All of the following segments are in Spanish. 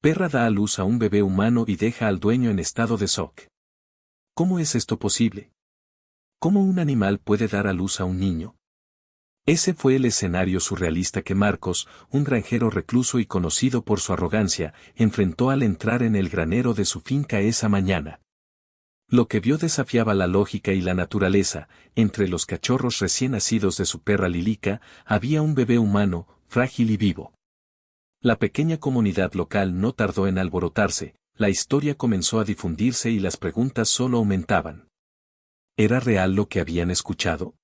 Perra da a luz a un bebé humano y deja al dueño en estado de shock. ¿Cómo es esto posible? ¿Cómo un animal puede dar a luz a un niño? Ese fue el escenario surrealista que Marcos, un granjero recluso y conocido por su arrogancia, enfrentó al entrar en el granero de su finca esa mañana. Lo que vio desafiaba la lógica y la naturaleza. Entre los cachorros recién nacidos de su perra Lilica, había un bebé humano, frágil y vivo. La pequeña comunidad local no tardó en alborotarse, la historia comenzó a difundirse y las preguntas solo aumentaban. ¿Era real lo que habían escuchado?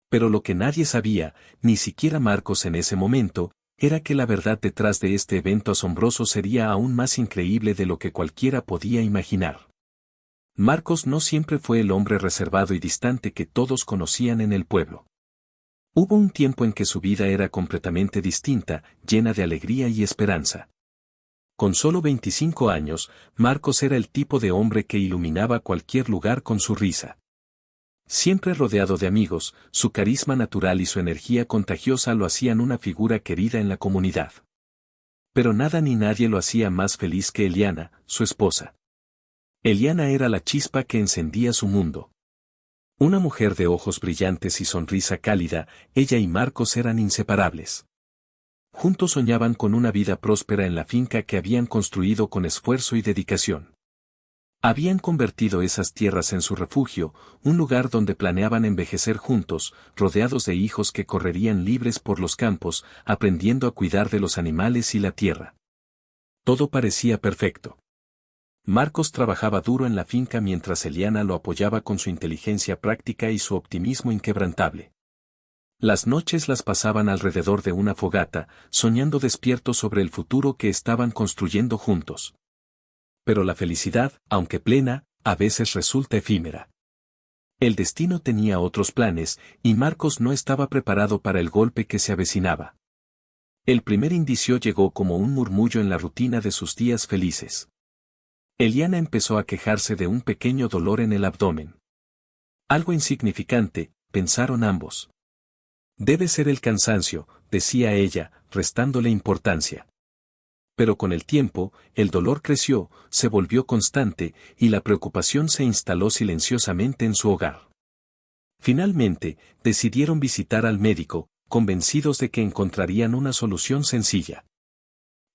Pero lo que nadie sabía, ni siquiera Marcos en ese momento, era que la verdad detrás de este evento asombroso sería aún más increíble de lo que cualquiera podía imaginar. Marcos no siempre fue el hombre reservado y distante que todos conocían en el pueblo. Hubo un tiempo en que su vida era completamente distinta, llena de alegría y esperanza. Con solo 25 años, Marcos era el tipo de hombre que iluminaba cualquier lugar con su risa. Siempre rodeado de amigos, su carisma natural y su energía contagiosa lo hacían una figura querida en la comunidad. Pero nada ni nadie lo hacía más feliz que Eliana, su esposa. Eliana era la chispa que encendía su mundo. Una mujer de ojos brillantes y sonrisa cálida, ella y Marcos eran inseparables. Juntos soñaban con una vida próspera en la finca que habían construido con esfuerzo y dedicación. Habían convertido esas tierras en su refugio, un lugar donde planeaban envejecer juntos, rodeados de hijos que correrían libres por los campos, aprendiendo a cuidar de los animales y la tierra. Todo parecía perfecto. Marcos trabajaba duro en la finca mientras Eliana lo apoyaba con su inteligencia práctica y su optimismo inquebrantable. Las noches las pasaban alrededor de una fogata, soñando despiertos sobre el futuro que estaban construyendo juntos. Pero la felicidad, aunque plena, a veces resulta efímera. El destino tenía otros planes, y Marcos no estaba preparado para el golpe que se avecinaba. El primer indicio llegó como un murmullo en la rutina de sus días felices. Eliana empezó a quejarse de un pequeño dolor en el abdomen. Algo insignificante, pensaron ambos. Debe ser el cansancio, decía ella, restándole importancia. Pero con el tiempo, el dolor creció, se volvió constante, y la preocupación se instaló silenciosamente en su hogar. Finalmente, decidieron visitar al médico, convencidos de que encontrarían una solución sencilla.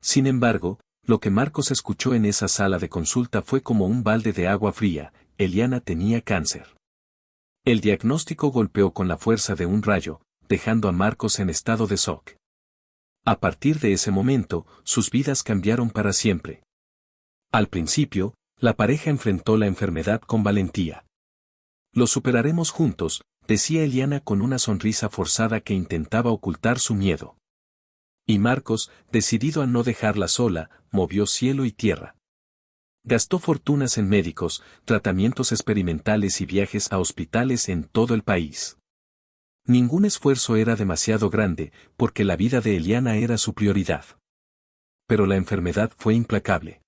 Sin embargo, lo que Marcos escuchó en esa sala de consulta fue como un balde de agua fría: Eliana tenía cáncer. El diagnóstico golpeó con la fuerza de un rayo, dejando a Marcos en estado de shock. A partir de ese momento, sus vidas cambiaron para siempre. Al principio, la pareja enfrentó la enfermedad con valentía. Lo superaremos juntos, decía Eliana con una sonrisa forzada que intentaba ocultar su miedo. Y Marcos, decidido a no dejarla sola, movió cielo y tierra. Gastó fortunas en médicos, tratamientos experimentales y viajes a hospitales en todo el país. Ningún esfuerzo era demasiado grande, porque la vida de Eliana era su prioridad. Pero la enfermedad fue implacable.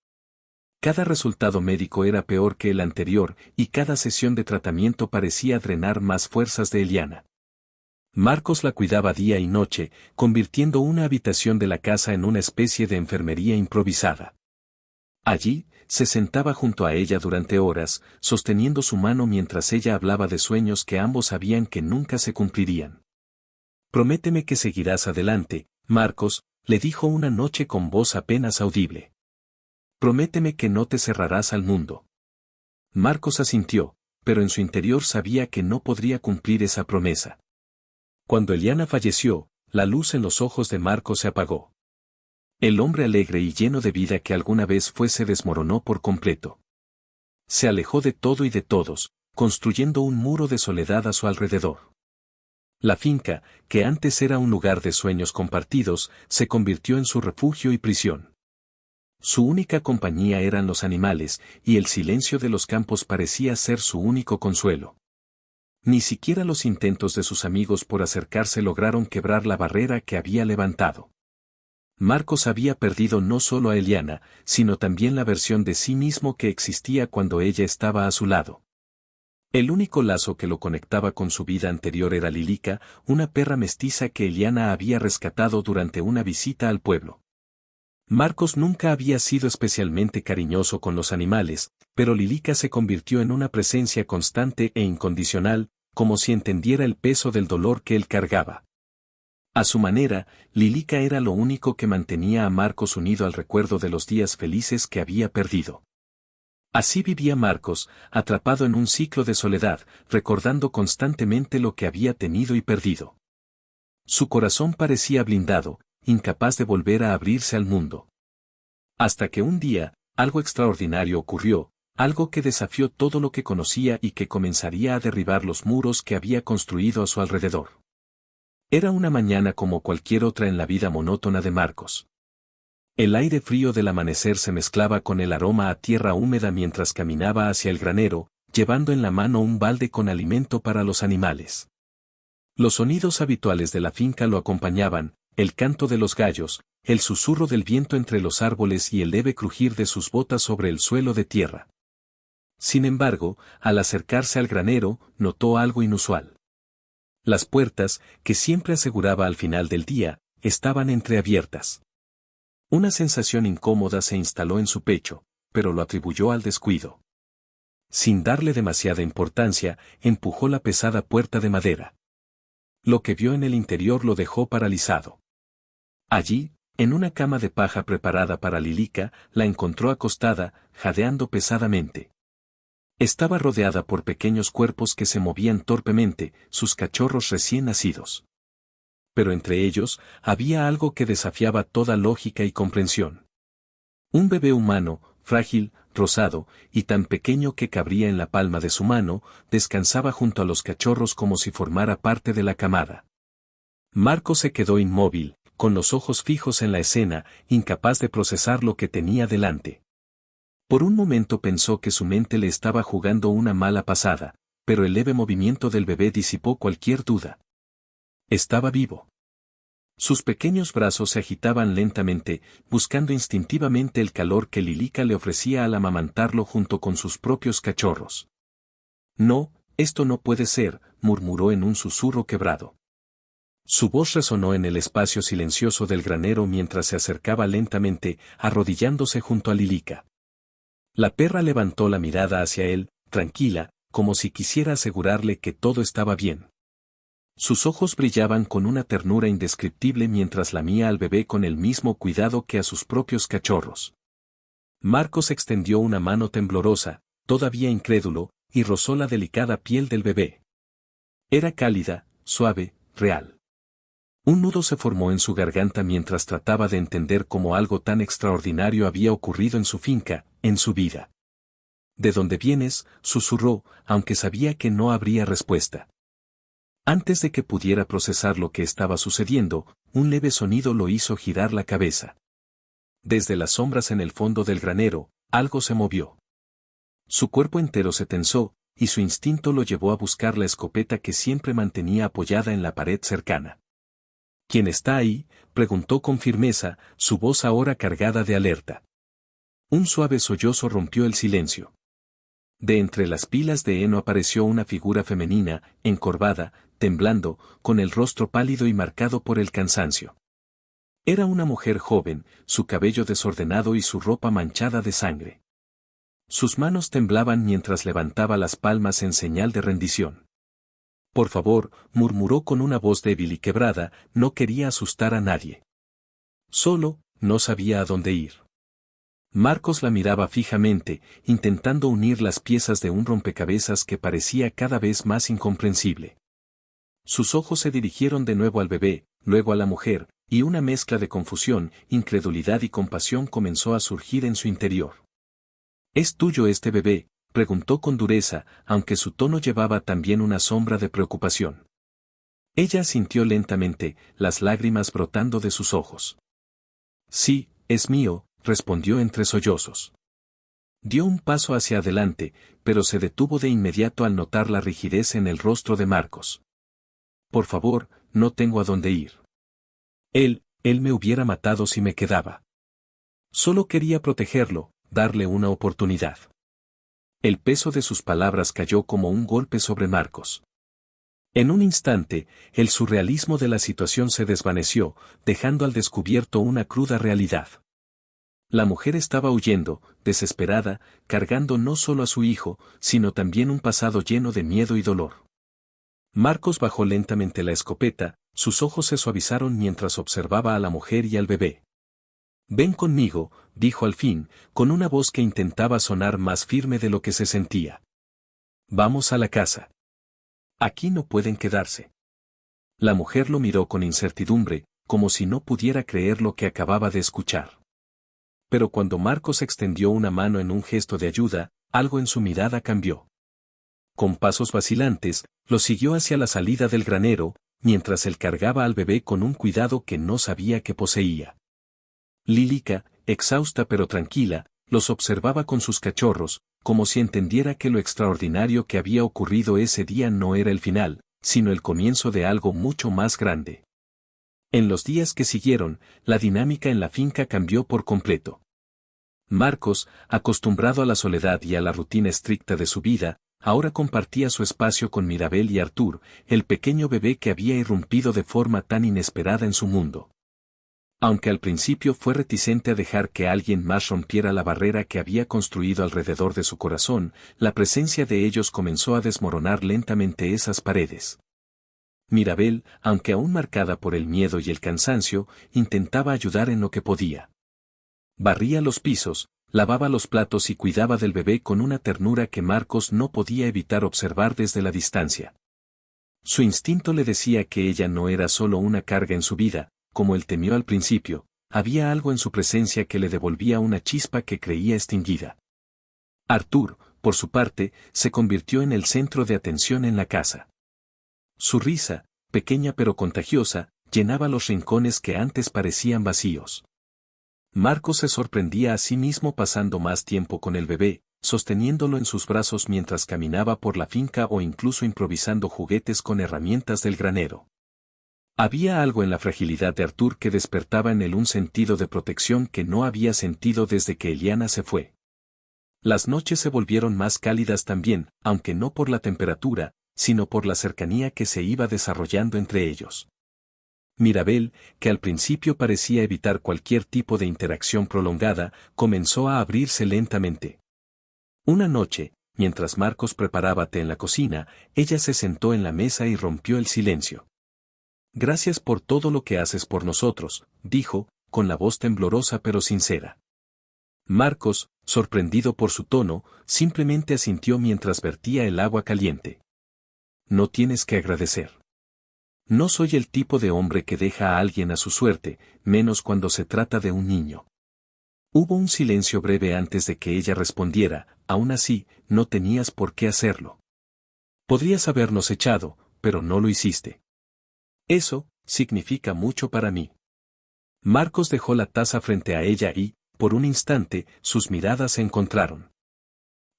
Cada resultado médico era peor que el anterior, y cada sesión de tratamiento parecía drenar más fuerzas de Eliana. Marcos la cuidaba día y noche, convirtiendo una habitación de la casa en una especie de enfermería improvisada. Allí, se sentaba junto a ella durante horas, sosteniendo su mano mientras ella hablaba de sueños que ambos sabían que nunca se cumplirían. «Prométeme que seguirás adelante, Marcos», le dijo una noche con voz apenas audible. «Prométeme que no te cerrarás al mundo». Marcos asintió, pero en su interior sabía que no podría cumplir esa promesa. Cuando Eliana falleció, la luz en los ojos de Marcos se apagó. El hombre alegre y lleno de vida que alguna vez fue se desmoronó por completo. Se alejó de todo y de todos, construyendo un muro de soledad a su alrededor. La finca, que antes era un lugar de sueños compartidos, se convirtió en su refugio y prisión. Su única compañía eran los animales, y el silencio de los campos parecía ser su único consuelo. Ni siquiera los intentos de sus amigos por acercarse lograron quebrar la barrera que había levantado. Marcos había perdido no solo a Eliana, sino también la versión de sí mismo que existía cuando ella estaba a su lado. El único lazo que lo conectaba con su vida anterior era Lilica, una perra mestiza que Eliana había rescatado durante una visita al pueblo. Marcos nunca había sido especialmente cariñoso con los animales, pero Lilica se convirtió en una presencia constante e incondicional, como si entendiera el peso del dolor que él cargaba. A su manera, Lilica era lo único que mantenía a Marcos unido al recuerdo de los días felices que había perdido. Así vivía Marcos, atrapado en un ciclo de soledad, recordando constantemente lo que había tenido y perdido. Su corazón parecía blindado, incapaz de volver a abrirse al mundo. Hasta que un día, algo extraordinario ocurrió, algo que desafió todo lo que conocía y que comenzaría a derribar los muros que había construido a su alrededor. Era una mañana como cualquier otra en la vida monótona de Marcos. El aire frío del amanecer se mezclaba con el aroma a tierra húmeda mientras caminaba hacia el granero, llevando en la mano un balde con alimento para los animales. Los sonidos habituales de la finca lo acompañaban, el canto de los gallos, el susurro del viento entre los árboles y el leve crujir de sus botas sobre el suelo de tierra. Sin embargo, al acercarse al granero, notó algo inusual. Las puertas, que siempre aseguraba al final del día, estaban entreabiertas. Una sensación incómoda se instaló en su pecho, pero lo atribuyó al descuido. Sin darle demasiada importancia, empujó la pesada puerta de madera. Lo que vio en el interior lo dejó paralizado. Allí, en una cama de paja preparada para Lilica, la encontró acostada, jadeando pesadamente. Estaba rodeada por pequeños cuerpos que se movían torpemente, sus cachorros recién nacidos. Pero entre ellos, había algo que desafiaba toda lógica y comprensión. Un bebé humano, frágil, rosado, y tan pequeño que cabría en la palma de su mano, descansaba junto a los cachorros como si formara parte de la camada. Marco se quedó inmóvil, con los ojos fijos en la escena, incapaz de procesar lo que tenía delante. Por un momento pensó que su mente le estaba jugando una mala pasada, pero el leve movimiento del bebé disipó cualquier duda. Estaba vivo. Sus pequeños brazos se agitaban lentamente, buscando instintivamente el calor que Lilica le ofrecía al amamantarlo junto con sus propios cachorros. No, esto no puede ser, murmuró en un susurro quebrado. Su voz resonó en el espacio silencioso del granero mientras se acercaba lentamente, arrodillándose junto a Lilica. La perra levantó la mirada hacia él, tranquila, como si quisiera asegurarle que todo estaba bien. Sus ojos brillaban con una ternura indescriptible mientras lamía al bebé con el mismo cuidado que a sus propios cachorros. Marcos extendió una mano temblorosa, todavía incrédulo, y rozó la delicada piel del bebé. Era cálida, suave, real. Un nudo se formó en su garganta mientras trataba de entender cómo algo tan extraordinario había ocurrido en su finca, en su vida. ¿De dónde vienes?, susurró, aunque sabía que no habría respuesta. Antes de que pudiera procesar lo que estaba sucediendo, un leve sonido lo hizo girar la cabeza. Desde las sombras en el fondo del granero, algo se movió. Su cuerpo entero se tensó, y su instinto lo llevó a buscar la escopeta que siempre mantenía apoyada en la pared cercana. ¿Quién está ahí?, preguntó con firmeza, su voz ahora cargada de alerta. Un suave sollozo rompió el silencio. De entre las pilas de heno apareció una figura femenina, encorvada, temblando, con el rostro pálido y marcado por el cansancio. Era una mujer joven, su cabello desordenado y su ropa manchada de sangre. Sus manos temblaban mientras levantaba las palmas en señal de rendición. Por favor, murmuró con una voz débil y quebrada, no quería asustar a nadie. Solo, no sabía a dónde ir. Marcos la miraba fijamente, intentando unir las piezas de un rompecabezas que parecía cada vez más incomprensible. Sus ojos se dirigieron de nuevo al bebé, luego a la mujer, y una mezcla de confusión, incredulidad y compasión comenzó a surgir en su interior. ¿Es tuyo este bebé?, preguntó con dureza, aunque su tono llevaba también una sombra de preocupación. Ella asintió lentamente, las lágrimas brotando de sus ojos. Sí, es mío, respondió entre sollozos. Dio un paso hacia adelante, pero se detuvo de inmediato al notar la rigidez en el rostro de Marcos. Por favor, no tengo a dónde ir. Él me hubiera matado si me quedaba. Solo quería protegerlo, darle una oportunidad. El peso de sus palabras cayó como un golpe sobre Marcos. En un instante, el surrealismo de la situación se desvaneció, dejando al descubierto una cruda realidad. La mujer estaba huyendo, desesperada, cargando no solo a su hijo, sino también un pasado lleno de miedo y dolor. Marcos bajó lentamente la escopeta, sus ojos se suavizaron mientras observaba a la mujer y al bebé. «Ven conmigo», dijo al fin, con una voz que intentaba sonar más firme de lo que se sentía. «Vamos a la casa. Aquí no pueden quedarse». La mujer lo miró con incertidumbre, como si no pudiera creer lo que acababa de escuchar. Pero cuando Marcos extendió una mano en un gesto de ayuda, algo en su mirada cambió. Con pasos vacilantes, lo siguió hacia la salida del granero, mientras él cargaba al bebé con un cuidado que no sabía que poseía. Lílica, exhausta pero tranquila, los observaba con sus cachorros, como si entendiera que lo extraordinario que había ocurrido ese día no era el final, sino el comienzo de algo mucho más grande. En los días que siguieron, la dinámica en la finca cambió por completo. Marcos, acostumbrado a la soledad y a la rutina estricta de su vida, ahora compartía su espacio con Mirabel y Artur, el pequeño bebé que había irrumpido de forma tan inesperada en su mundo. Aunque al principio fue reticente a dejar que alguien más rompiera la barrera que había construido alrededor de su corazón, la presencia de ellos comenzó a desmoronar lentamente esas paredes. Mirabel, aunque aún marcada por el miedo y el cansancio, intentaba ayudar en lo que podía. Barría los pisos, lavaba los platos y cuidaba del bebé con una ternura que Marcos no podía evitar observar desde la distancia. Su instinto le decía que ella no era solo una carga en su vida, como él temió al principio, había algo en su presencia que le devolvía una chispa que creía extinguida. Artur, por su parte, se convirtió en el centro de atención en la casa. Su risa, pequeña pero contagiosa, llenaba los rincones que antes parecían vacíos. Marcos se sorprendía a sí mismo pasando más tiempo con el bebé, sosteniéndolo en sus brazos mientras caminaba por la finca o incluso improvisando juguetes con herramientas del granero. Había algo en la fragilidad de Artur que despertaba en él un sentido de protección que no había sentido desde que Eliana se fue. Las noches se volvieron más cálidas también, aunque no por la temperatura, sino por la cercanía que se iba desarrollando entre ellos. Mirabel, que al principio parecía evitar cualquier tipo de interacción prolongada, comenzó a abrirse lentamente. Una noche, mientras Marcos preparaba té en la cocina, ella se sentó en la mesa y rompió el silencio. «Gracias por todo lo que haces por nosotros», dijo, con la voz temblorosa pero sincera. Marcos, sorprendido por su tono, simplemente asintió mientras vertía el agua caliente. «No tienes que agradecer. No soy el tipo de hombre que deja a alguien a su suerte, menos cuando se trata de un niño». Hubo un silencio breve antes de que ella respondiera, «Aún así, no tenías por qué hacerlo. Podrías habernos echado, pero no lo hiciste. Eso significa mucho para mí». Marcos dejó la taza frente a ella y, por un instante, sus miradas se encontraron.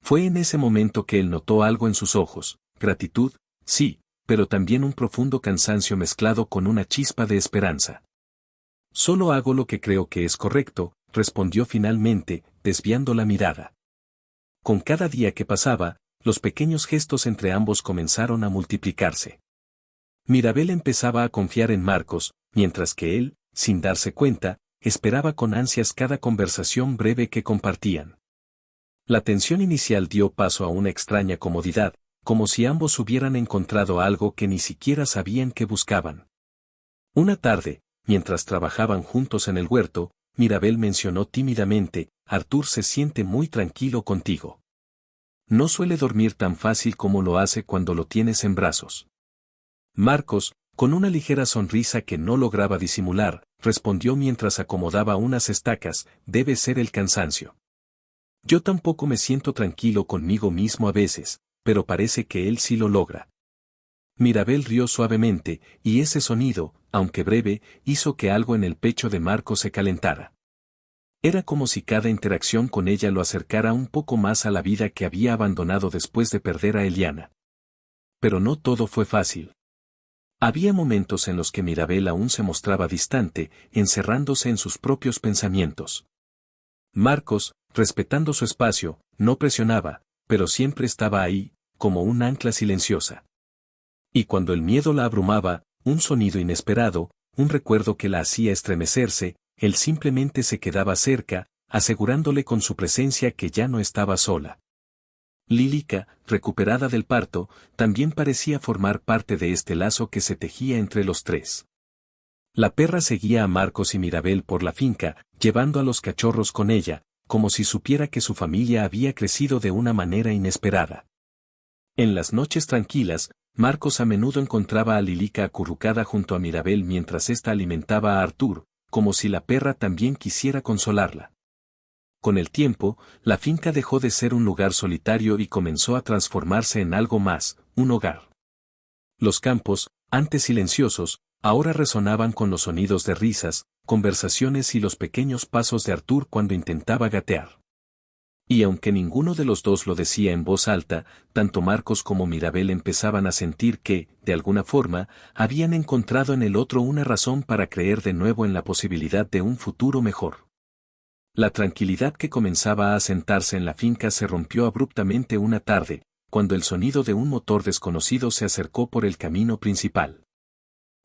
Fue en ese momento que él notó algo en sus ojos, gratitud, sí, pero también un profundo cansancio mezclado con una chispa de esperanza. «Solo hago lo que creo que es correcto», respondió finalmente, desviando la mirada. Con cada día que pasaba, los pequeños gestos entre ambos comenzaron a multiplicarse. Mirabel empezaba a confiar en Marcos, mientras que él, sin darse cuenta, esperaba con ansias cada conversación breve que compartían. La tensión inicial dio paso a una extraña comodidad, como si ambos hubieran encontrado algo que ni siquiera sabían que buscaban. Una tarde, mientras trabajaban juntos en el huerto, Mirabel mencionó tímidamente, «Artur se siente muy tranquilo contigo. No suele dormir tan fácil como lo hace cuando lo tienes en brazos». Marcos, con una ligera sonrisa que no lograba disimular, respondió mientras acomodaba unas estacas, «Debe ser el cansancio. Yo tampoco me siento tranquilo conmigo mismo a veces, pero parece que él sí lo logra». Mirabel rió suavemente, y ese sonido, aunque breve, hizo que algo en el pecho de Marcos se calentara. Era como si cada interacción con ella lo acercara un poco más a la vida que había abandonado después de perder a Eliana. Pero no todo fue fácil. Había momentos en los que Mirabel aún se mostraba distante, encerrándose en sus propios pensamientos. Marcos, respetando su espacio, no presionaba, pero siempre estaba ahí, como un ancla silenciosa. Y cuando el miedo la abrumaba, un sonido inesperado, un recuerdo que la hacía estremecerse, él simplemente se quedaba cerca, asegurándole con su presencia que ya no estaba sola. Lílica, recuperada del parto, también parecía formar parte de este lazo que se tejía entre los tres. La perra seguía a Marcos y Mirabel por la finca, llevando a los cachorros con ella, como si supiera que su familia había crecido de una manera inesperada. En las noches tranquilas, Marcos a menudo encontraba a Lílica acurrucada junto a Mirabel mientras ésta alimentaba a Artur, como si la perra también quisiera consolarla. Con el tiempo, la finca dejó de ser un lugar solitario y comenzó a transformarse en algo más, un hogar. Los campos, antes silenciosos, ahora resonaban con los sonidos de risas, conversaciones y los pequeños pasos de Artur cuando intentaba gatear. Y aunque ninguno de los dos lo decía en voz alta, tanto Marcos como Mirabel empezaban a sentir que, de alguna forma, habían encontrado en el otro una razón para creer de nuevo en la posibilidad de un futuro mejor. La tranquilidad que comenzaba a asentarse en la finca se rompió abruptamente una tarde, cuando el sonido de un motor desconocido se acercó por el camino principal.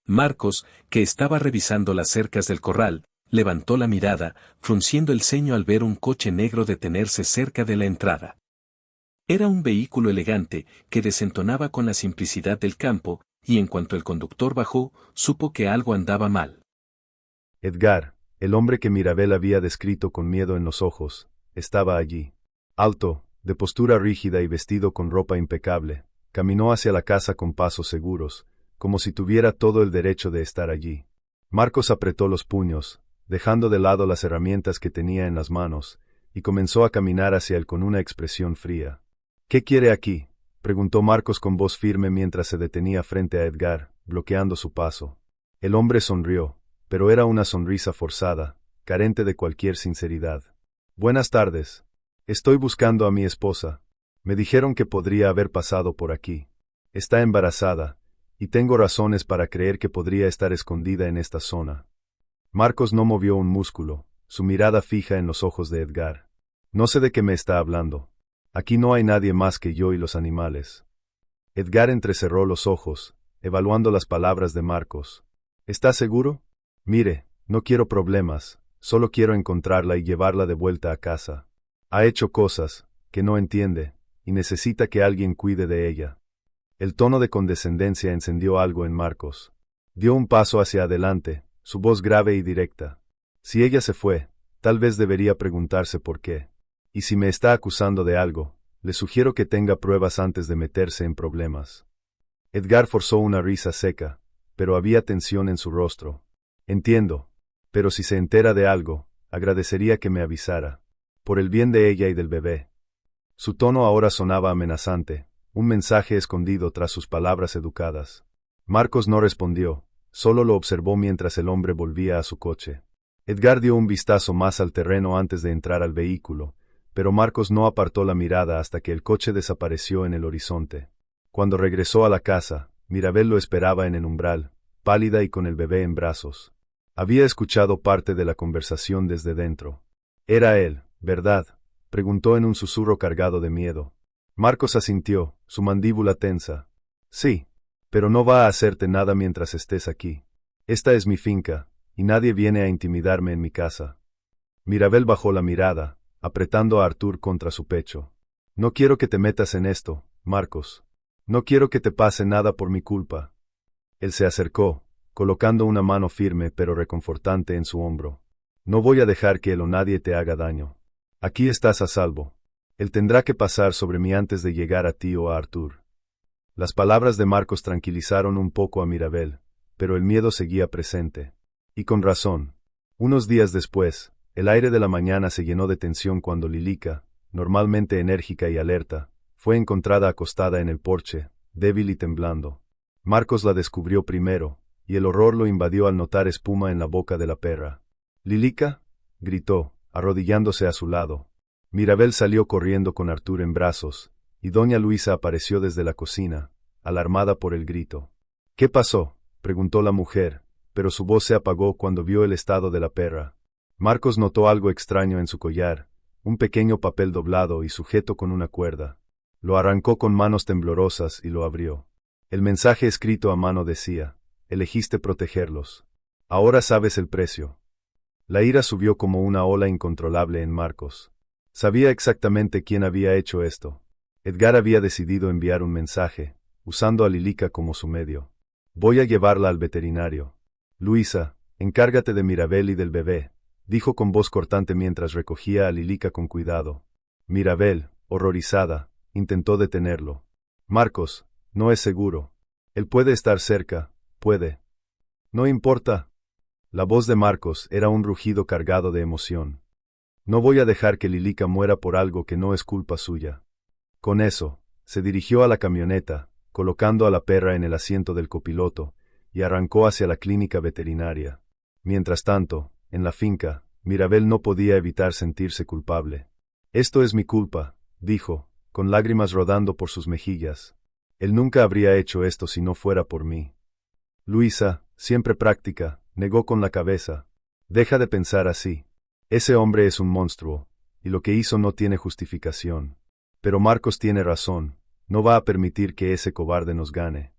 Marcos, que estaba revisando las cercas del corral, levantó la mirada, frunciendo el ceño al ver un coche negro detenerse cerca de la entrada. Era un vehículo elegante, que desentonaba con la simplicidad del campo, y en cuanto el conductor bajó, supo que algo andaba mal. Edgar, el hombre que Mirabel había descrito con miedo en los ojos, estaba allí. Alto, de postura rígida y vestido con ropa impecable, caminó hacia la casa con pasos seguros, como si tuviera todo el derecho de estar allí. Marcos apretó los puños, dejando de lado las herramientas que tenía en las manos, y comenzó a caminar hacia él con una expresión fría. «¿Qué quiere aquí?», preguntó Marcos con voz firme mientras se detenía frente a Edgar, bloqueando su paso. El hombre sonrió, pero era una sonrisa forzada, carente de cualquier sinceridad. «Buenas tardes. Estoy buscando a mi esposa. Me dijeron que podría haber pasado por aquí. Está embarazada, y tengo razones para creer que podría estar escondida en esta zona». Marcos no movió un músculo, su mirada fija en los ojos de Edgar. «No sé de qué me está hablando. Aquí no hay nadie más que yo y los animales». Edgar entrecerró los ojos, evaluando las palabras de Marcos. «¿Está seguro? Mire, no quiero problemas, solo quiero encontrarla y llevarla de vuelta a casa. Ha hecho cosas que no entiende, y necesita que alguien cuide de ella». El tono de condescendencia encendió algo en Marcos. Dio un paso hacia adelante, su voz grave y directa. «Si ella se fue, tal vez debería preguntarse por qué. Y si me está acusando de algo, le sugiero que tenga pruebas antes de meterse en problemas». Edgar forzó una risa seca, pero había tensión en su rostro. «Entiendo, pero si se entera de algo, agradecería que me avisara. Por el bien de ella y del bebé». Su tono ahora sonaba amenazante, un mensaje escondido tras sus palabras educadas. Marcos no respondió, solo lo observó mientras el hombre volvía a su coche. Edgar dio un vistazo más al terreno antes de entrar al vehículo, pero Marcos no apartó la mirada hasta que el coche desapareció en el horizonte. Cuando regresó a la casa, Mirabel lo esperaba en el umbral, pálida y con el bebé en brazos. Había escuchado parte de la conversación desde dentro. «Era él, ¿verdad?», preguntó en un susurro cargado de miedo. Marcos asintió, su mandíbula tensa. «Sí, pero no va a hacerte nada mientras estés aquí. Esta es mi finca, y nadie viene a intimidarme en mi casa». Mirabel bajó la mirada, apretando a Artur contra su pecho. «No quiero que te metas en esto, Marcos. No quiero que te pase nada por mi culpa». Él se acercó, colocando una mano firme pero reconfortante en su hombro. «No voy a dejar que él o nadie te haga daño. Aquí estás a salvo. Él tendrá que pasar sobre mí antes de llegar a ti o a Artur». Las palabras de Marcos tranquilizaron un poco a Mirabel, pero el miedo seguía presente. Y con razón. Unos días después, el aire de la mañana se llenó de tensión cuando Lílica, normalmente enérgica y alerta, fue encontrada acostada en el porche, débil y temblando. Marcos la descubrió primero, y el horror lo invadió al notar espuma en la boca de la perra. «¿Lílica?», gritó, arrodillándose a su lado. Mirabel salió corriendo con Artur en brazos, y doña Luisa apareció desde la cocina, alarmada por el grito. «¿Qué pasó?», preguntó la mujer, pero su voz se apagó cuando vio el estado de la perra. Marcos notó algo extraño en su collar, un pequeño papel doblado y sujeto con una cuerda. Lo arrancó con manos temblorosas y lo abrió. El mensaje escrito a mano decía: «Elegiste protegerlos. Ahora sabes el precio». La ira subió como una ola incontrolable en Marcos. Sabía exactamente quién había hecho esto. Edgar había decidido enviar un mensaje, usando a Lilica como su medio. Voy a llevarla al veterinario. Luisa, encárgate de Mirabel y del bebé, dijo con voz cortante mientras recogía a Lilica con cuidado. Mirabel, horrorizada, intentó detenerlo. Marcos, no es seguro. Él puede estar cerca, puede. No importa. La voz de Marcos era un rugido cargado de emoción. No voy a dejar que Lilica muera por algo que no es culpa suya. Con eso, se dirigió a la camioneta, colocando a la perra en el asiento del copiloto, y arrancó hacia la clínica veterinaria. Mientras tanto, en la finca, Mirabel no podía evitar sentirse culpable. Esto es mi culpa, dijo, con lágrimas rodando por sus mejillas. Él nunca habría hecho esto si no fuera por mí. Luisa, siempre práctica, negó con la cabeza. Deja de pensar así. Ese hombre es un monstruo, y lo que hizo no tiene justificación. Pero Marcos tiene razón, no va a permitir que ese cobarde nos gane.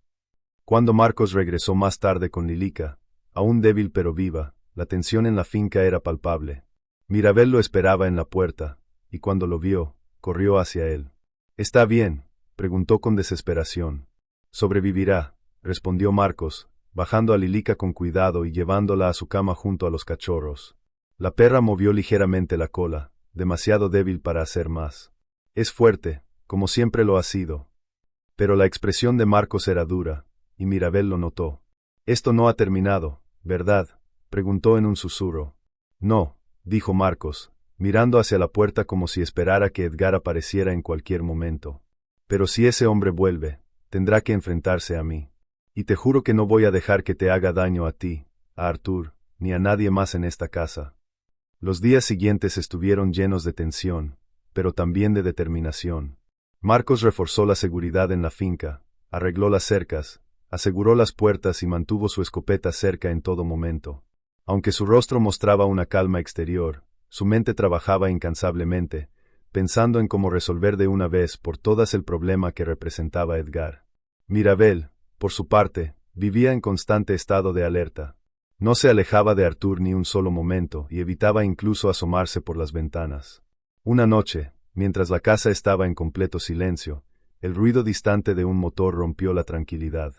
Cuando Marcos regresó más tarde con Lilica, aún débil pero viva, la tensión en la finca era palpable. Mirabel lo esperaba en la puerta, y cuando lo vio, corrió hacia él. ¿Está bien?, preguntó con desesperación. Sobrevivirá, respondió Marcos, bajando a Lilica con cuidado y llevándola a su cama junto a los cachorros. La perra movió ligeramente la cola, demasiado débil para hacer más. Es fuerte, como siempre lo ha sido. Pero la expresión de Marcos era dura, y Mirabel lo notó. Esto no ha terminado, ¿verdad?, preguntó en un susurro. No, dijo Marcos, mirando hacia la puerta como si esperara que Edgar apareciera en cualquier momento. Pero si ese hombre vuelve, tendrá que enfrentarse a mí. Y te juro que no voy a dejar que te haga daño a ti, a Artur, ni a nadie más en esta casa. Los días siguientes estuvieron llenos de tensión, pero también de determinación. Marcos reforzó la seguridad en la finca, arregló las cercas, aseguró las puertas y mantuvo su escopeta cerca en todo momento. Aunque su rostro mostraba una calma exterior, su mente trabajaba incansablemente, pensando en cómo resolver de una vez por todas el problema que representaba Edgar. Mirabel, por su parte, vivía en constante estado de alerta. No se alejaba de Artur ni un solo momento y evitaba incluso asomarse por las ventanas. Una noche, mientras la casa estaba en completo silencio, el ruido distante de un motor rompió la tranquilidad.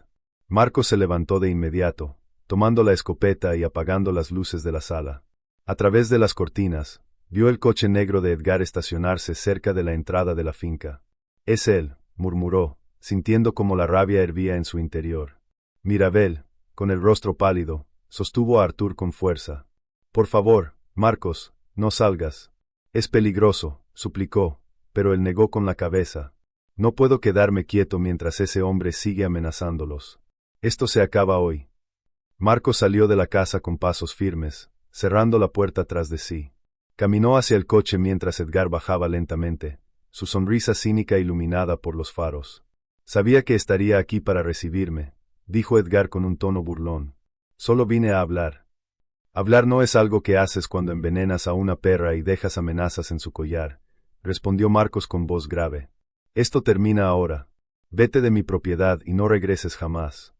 Marcos se levantó de inmediato, tomando la escopeta y apagando las luces de la sala. A través de las cortinas, vio el coche negro de Edgar estacionarse cerca de la entrada de la finca. «Es él», murmuró, sintiendo como la rabia hervía en su interior. Mirabel, con el rostro pálido, sostuvo a Artur con fuerza. «Por favor, Marcos, no salgas. Es peligroso», suplicó, pero él negó con la cabeza. «No puedo quedarme quieto mientras ese hombre sigue amenazándolos. Esto se acaba hoy». Marcos salió de la casa con pasos firmes, cerrando la puerta tras de sí. Caminó hacia el coche mientras Edgar bajaba lentamente, su sonrisa cínica iluminada por los faros. «Sabía que estaría aquí para recibirme», dijo Edgar con un tono burlón. «Solo vine a hablar». «Hablar no es algo que haces cuando envenenas a una perra y dejas amenazas en su collar», respondió Marcos con voz grave. «Esto termina ahora. Vete de mi propiedad y no regreses jamás».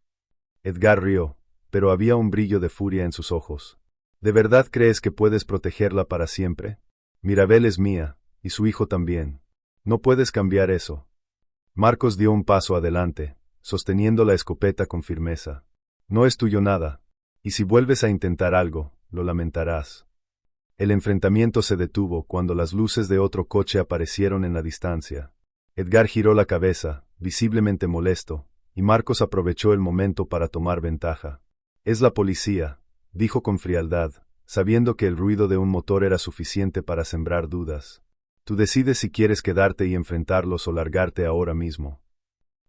Edgar rió, pero había un brillo de furia en sus ojos. «¿De verdad crees que puedes protegerla para siempre? Mirabel es mía, y su hijo también. No puedes cambiar eso». Marcos dio un paso adelante, sosteniendo la escopeta con firmeza. «No es tuyo nada, y si vuelves a intentar algo, lo lamentarás». El enfrentamiento se detuvo cuando las luces de otro coche aparecieron en la distancia. Edgar giró la cabeza, visiblemente molesto, y Marcos aprovechó el momento para tomar ventaja. «Es la policía», dijo con frialdad, sabiendo que el ruido de un motor era suficiente para sembrar dudas. «Tú decides si quieres quedarte y enfrentarlos o largarte ahora mismo».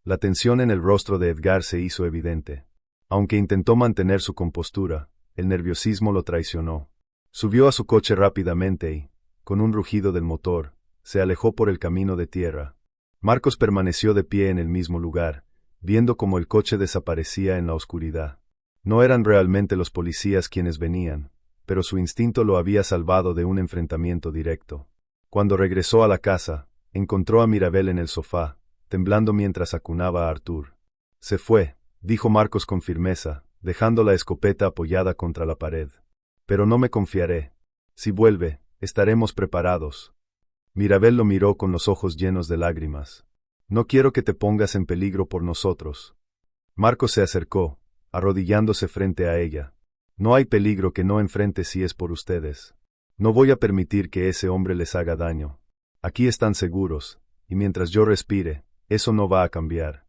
La tensión en el rostro de Edgar se hizo evidente. Aunque intentó mantener su compostura, el nerviosismo lo traicionó. Subió a su coche rápidamente y, con un rugido del motor, se alejó por el camino de tierra. Marcos permaneció de pie en el mismo lugar, viendo cómo el coche desaparecía en la oscuridad. No eran realmente los policías quienes venían, pero su instinto lo había salvado de un enfrentamiento directo. Cuando regresó a la casa, encontró a Mirabel en el sofá, temblando mientras acunaba a Artur. «Se fue», dijo Marcos con firmeza, dejando la escopeta apoyada contra la pared. «Pero no me confiaré», Si vuelve, estaremos preparados. Mirabel lo miró con los ojos llenos de lágrimas. No quiero que te pongas en peligro por nosotros. Marcos se acercó, arrodillándose frente a ella. No hay peligro que no enfrente si es por ustedes. No voy a permitir que ese hombre les haga daño. Aquí están seguros, y mientras yo respire, eso no va a cambiar.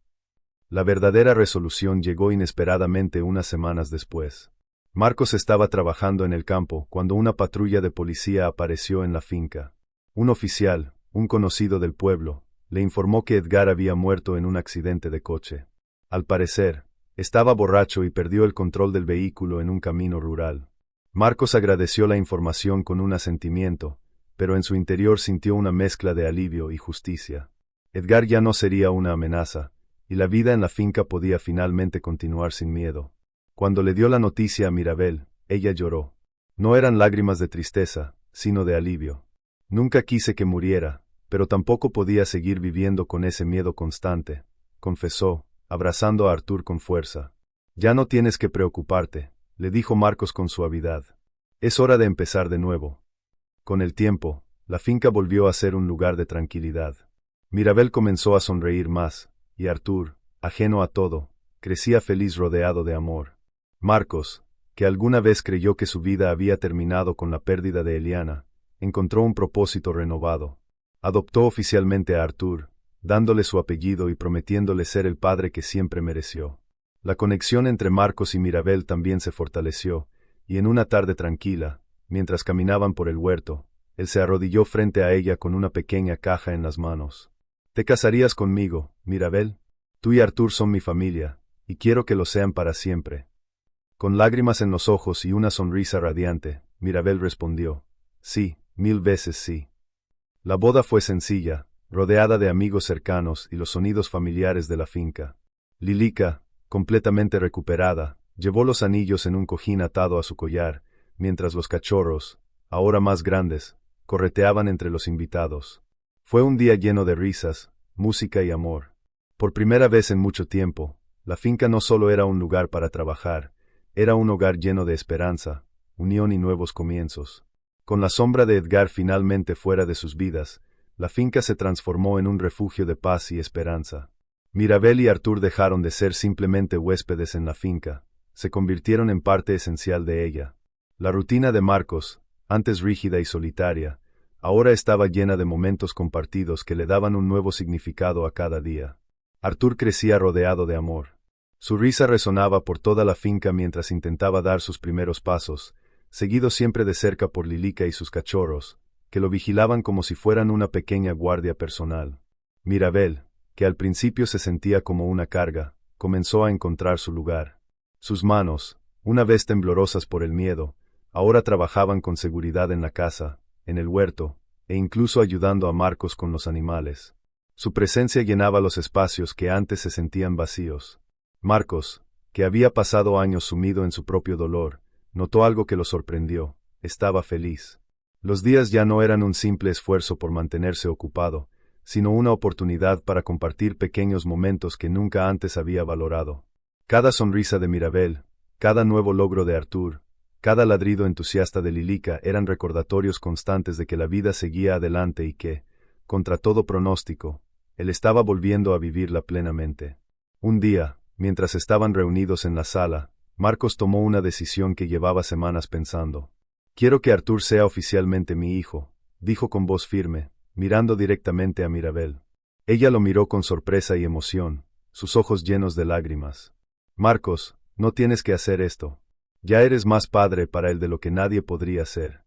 La verdadera resolución llegó inesperadamente unas semanas después. Marcos estaba trabajando en el campo cuando una patrulla de policía apareció en la finca. Un oficial, un conocido del pueblo, le informó que Edgar había muerto en un accidente de coche. Al parecer, estaba borracho y perdió el control del vehículo en un camino rural. Marcos agradeció la información con un asentimiento, pero en su interior sintió una mezcla de alivio y justicia. Edgar ya no sería una amenaza, y la vida en la finca podía finalmente continuar sin miedo. Cuando le dio la noticia a Mirabel, ella lloró. No eran lágrimas de tristeza, sino de alivio. Nunca quise que muriera, pero tampoco podía seguir viviendo con ese miedo constante, confesó, abrazando a Artur con fuerza. Ya no tienes que preocuparte, le dijo Marcos con suavidad. Es hora de empezar de nuevo. Con el tiempo, la finca volvió a ser un lugar de tranquilidad. Mirabel comenzó a sonreír más, y Artur, ajeno a todo, crecía feliz rodeado de amor. Marcos, que alguna vez creyó que su vida había terminado con la pérdida de Eliana, encontró un propósito renovado. Adoptó oficialmente a Artur, dándole su apellido y prometiéndole ser el padre que siempre mereció. La conexión entre Marcos y Mirabel también se fortaleció, y en una tarde tranquila, mientras caminaban por el huerto, él se arrodilló frente a ella con una pequeña caja en las manos. ¿Te casarías conmigo, Mirabel? Tú y Artur son mi familia, y quiero que lo sean para siempre. Con lágrimas en los ojos y una sonrisa radiante, Mirabel respondió, sí, 1000 veces sí. La boda fue sencilla, rodeada de amigos cercanos y los sonidos familiares de la finca. Lilica, completamente recuperada, llevó los anillos en un cojín atado a su collar, mientras los cachorros, ahora más grandes, correteaban entre los invitados. Fue un día lleno de risas, música y amor. Por primera vez en mucho tiempo, la finca no solo era un lugar para trabajar, era un hogar lleno de esperanza, unión y nuevos comienzos. Con la sombra de Edgar finalmente fuera de sus vidas, la finca se transformó en un refugio de paz y esperanza. Mirabel y Artur dejaron de ser simplemente huéspedes en la finca, se convirtieron en parte esencial de ella. La rutina de Marcos, antes rígida y solitaria, ahora estaba llena de momentos compartidos que le daban un nuevo significado a cada día. Artur crecía rodeado de amor. Su risa resonaba por toda la finca mientras intentaba dar sus primeros pasos, seguido siempre de cerca por Lilica y sus cachorros, que lo vigilaban como si fueran una pequeña guardia personal. Mirabel, que al principio se sentía como una carga, comenzó a encontrar su lugar. Sus manos, una vez temblorosas por el miedo, ahora trabajaban con seguridad en la casa, en el huerto, e incluso ayudando a Marcos con los animales. Su presencia llenaba los espacios que antes se sentían vacíos. Marcos, que había pasado años sumido en su propio dolor, notó algo que lo sorprendió: estaba feliz. Los días ya no eran un simple esfuerzo por mantenerse ocupado, sino una oportunidad para compartir pequeños momentos que nunca antes había valorado. Cada sonrisa de Mirabel, cada nuevo logro de Artur, cada ladrido entusiasta de Lilica eran recordatorios constantes de que la vida seguía adelante y que, contra todo pronóstico, él estaba volviendo a vivirla plenamente. Un día, mientras estaban reunidos en la sala, Marcos tomó una decisión que llevaba semanas pensando. Quiero que Artur sea oficialmente mi hijo, dijo con voz firme, mirando directamente a Mirabel. Ella lo miró con sorpresa y emoción, sus ojos llenos de lágrimas. Marcos, no tienes que hacer esto. Ya eres más padre para él de lo que nadie podría ser.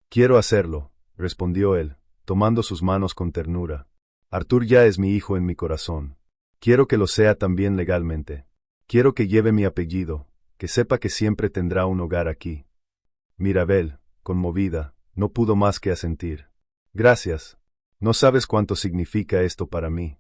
Quiero hacerlo, respondió él, tomando sus manos con ternura. Artur ya es mi hijo en mi corazón. Quiero que lo sea también legalmente. Quiero que lleve mi apellido, que sepa que siempre tendrá un hogar aquí. Mirabel, conmovida, no pudo más que asentir. Gracias. No sabes cuánto significa esto para mí.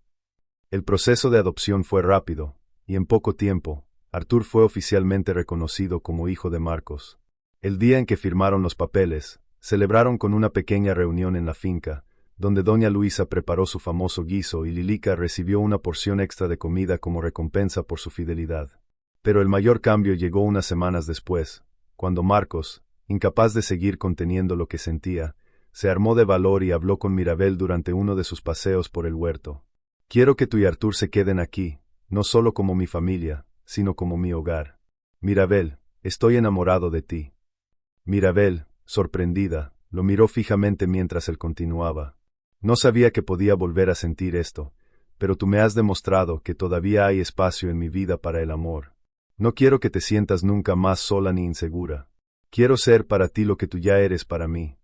El proceso de adopción fue rápido, y en poco tiempo, Artur fue oficialmente reconocido como hijo de Marcos. El día en que firmaron los papeles, celebraron con una pequeña reunión en la finca, donde doña Luisa preparó su famoso guiso y Lilica recibió una porción extra de comida como recompensa por su fidelidad. Pero el mayor cambio llegó unas semanas después, cuando Marcos, incapaz de seguir conteniendo lo que sentía, se armó de valor y habló con Mirabel durante uno de sus paseos por el huerto. Quiero que tú y Artur se queden aquí, no solo como mi familia, sino como mi hogar. Mirabel, estoy enamorado de ti. Mirabel, sorprendida, lo miró fijamente mientras él continuaba. No sabía que podía volver a sentir esto, pero tú me has demostrado que todavía hay espacio en mi vida para el amor. No quiero que te sientas nunca más sola ni insegura. Quiero ser para ti lo que tú ya eres para mí.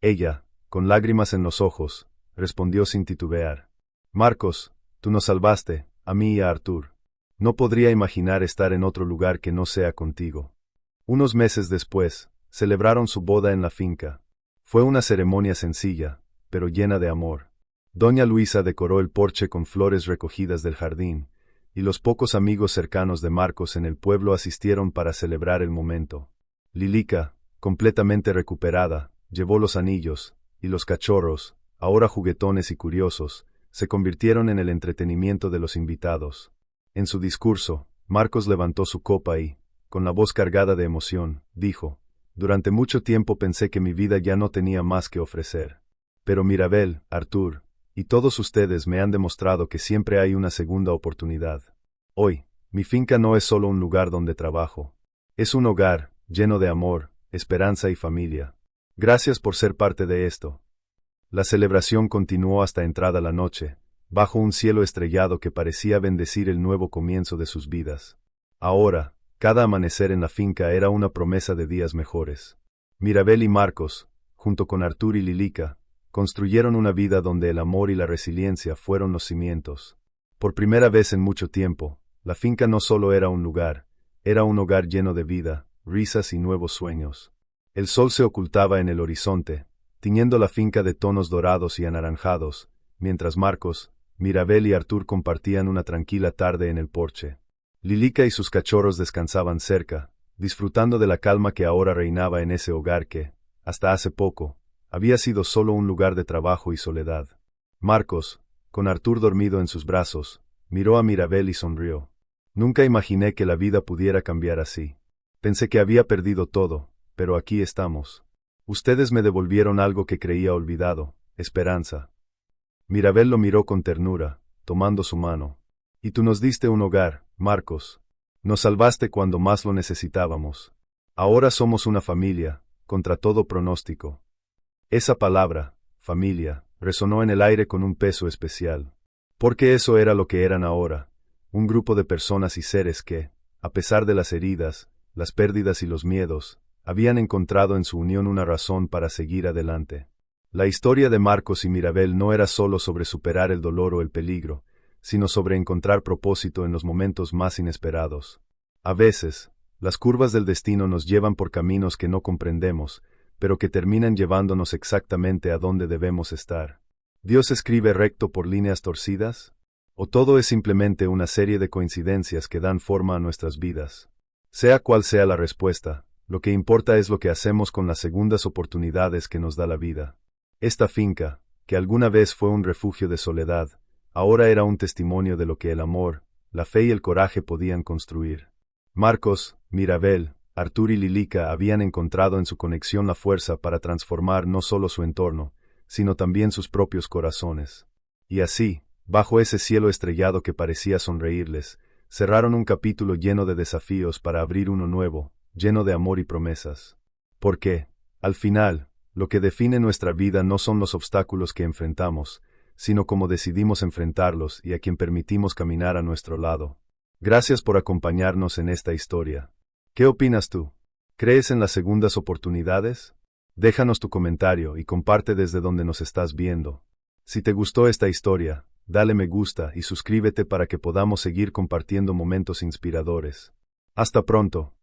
Ella, con lágrimas en los ojos, respondió sin titubear. Marcos, tú nos salvaste, a mí y a Artur. No podría imaginar estar en otro lugar que no sea contigo. Unos meses después, celebraron su boda en la finca. Fue una ceremonia sencilla, pero llena de amor. Doña Luisa decoró el porche con flores recogidas del jardín, y los pocos amigos cercanos de Marcos en el pueblo asistieron para celebrar el momento. Lilica, completamente recuperada, llevó los anillos, y los cachorros, ahora juguetones y curiosos, se convirtieron en el entretenimiento de los invitados. En su discurso, Marcos levantó su copa y, con la voz cargada de emoción, dijo: «Durante mucho tiempo pensé que mi vida ya no tenía más que ofrecer. Pero Mirabel, Artur, y todos ustedes me han demostrado que siempre hay una segunda oportunidad. Hoy, mi finca no es solo un lugar donde trabajo. Es un hogar, lleno de amor, esperanza y familia. Gracias por ser parte de esto». La celebración continuó hasta entrada la noche, bajo un cielo estrellado que parecía bendecir el nuevo comienzo de sus vidas. Ahora, cada amanecer en la finca era una promesa de días mejores. Mirabel y Marcos, junto con Artur y Lilica, construyeron una vida donde el amor y la resiliencia fueron los cimientos. Por primera vez en mucho tiempo, la finca no solo era un lugar, era un hogar lleno de vida, risas y nuevos sueños. El sol se ocultaba en el horizonte, tiñendo la finca de tonos dorados y anaranjados, mientras Marcos, Mirabel y Artur compartían una tranquila tarde en el porche. Lilica y sus cachorros descansaban cerca, disfrutando de la calma que ahora reinaba en ese hogar que, hasta hace poco, había sido solo un lugar de trabajo y soledad. Marcos, con Artur dormido en sus brazos, miró a Mirabel y sonrió. Nunca imaginé que la vida pudiera cambiar así. Pensé que había perdido todo, pero aquí estamos. Ustedes me devolvieron algo que creía olvidado, esperanza. Mirabel lo miró con ternura, tomando su mano. Y tú nos diste un hogar, Marcos. Nos salvaste cuando más lo necesitábamos. Ahora somos una familia, contra todo pronóstico. Esa palabra, familia, resonó en el aire con un peso especial. Porque eso era lo que eran ahora, un grupo de personas y seres que, a pesar de las heridas, las pérdidas y los miedos, habían encontrado en su unión una razón para seguir adelante. La historia de Marcos y Mirabel no era solo sobre superar el dolor o el peligro, sino sobre encontrar propósito en los momentos más inesperados. A veces, las curvas del destino nos llevan por caminos que no comprendemos, pero que terminan llevándonos exactamente a donde debemos estar. ¿Dios escribe recto por líneas torcidas? ¿O todo es simplemente una serie de coincidencias que dan forma a nuestras vidas? Sea cual sea la respuesta, lo que importa es lo que hacemos con las segundas oportunidades que nos da la vida. Esta finca, que alguna vez fue un refugio de soledad, ahora era un testimonio de lo que el amor, la fe y el coraje podían construir. Marcos, Mirabel, Artur y Lilica habían encontrado en su conexión la fuerza para transformar no solo su entorno, sino también sus propios corazones. Y así, bajo ese cielo estrellado que parecía sonreírles, cerraron un capítulo lleno de desafíos para abrir uno nuevo, lleno de amor y promesas. Porque, al final, lo que define nuestra vida no son los obstáculos que enfrentamos, sino cómo decidimos enfrentarlos y a quien permitimos caminar a nuestro lado. Gracias por acompañarnos en esta historia. ¿Qué opinas tú? ¿Crees en las segundas oportunidades? Déjanos tu comentario y comparte desde donde nos estás viendo. Si te gustó esta historia, dale me gusta y suscríbete para que podamos seguir compartiendo momentos inspiradores. Hasta pronto.